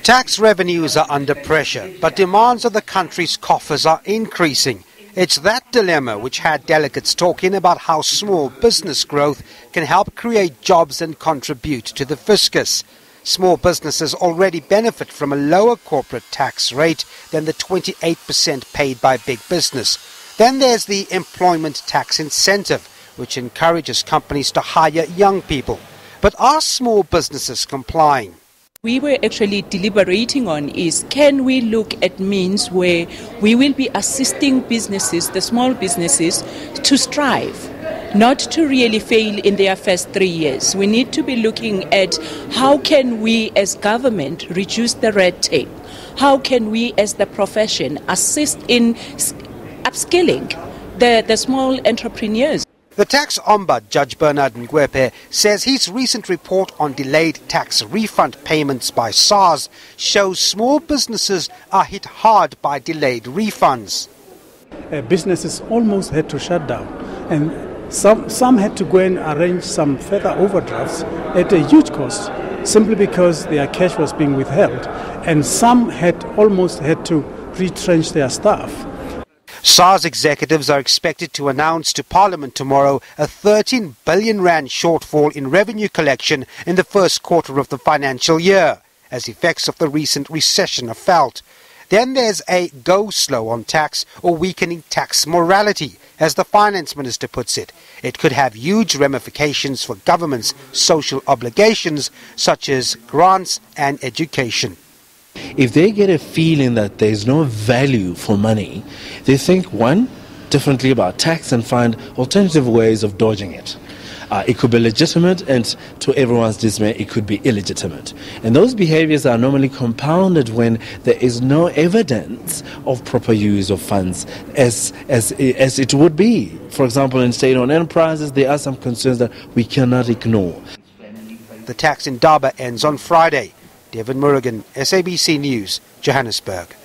Tax revenues are under pressure, but demands of the country's coffers are increasing. It's that dilemma which had delegates talking about how small business growth can help create jobs and contribute to the fiscus. Small businesses already benefit from a lower corporate tax rate than the 28% paid by big business. Then there's the employment tax incentive, which encourages companies to hire young people. But are small businesses complying? We were actually deliberating on is, can we look at means where we will be assisting businesses, the small businesses, to strive, not to really fail in their first 3 years. We need to be looking at how can we as government reduce the red tape? How can we as the profession assist in upskilling the small entrepreneurs? The tax ombudsman, Judge Bernard Ngwepe, says his recent report on delayed tax refund payments by SARS shows small businesses are hit hard by delayed refunds. Businesses almost had to shut down, and some had to go and arrange some further overdrafts at a huge cost simply because their cash was being withheld, and some had almost had to retrench their staff. SARS executives are expected to announce to Parliament tomorrow a 13 billion rand shortfall in revenue collection in the first quarter of the financial year, as effects of the recent recession are felt. Then there's a go slow on tax or weakening tax morality, as the finance minister puts it. It could have huge ramifications for government's social obligations, such as grants and education. If they get a feeling that there's no value for money, they think, one, differently about tax and find alternative ways of dodging it. It could be legitimate, and to everyone's dismay, it could be illegitimate. And those behaviors are normally compounded when there is no evidence of proper use of funds as it would be. For example, in state-owned enterprises, there are some concerns that we cannot ignore. The Tax Indaba ends on Friday. David Murrigan, SABC News, Johannesburg.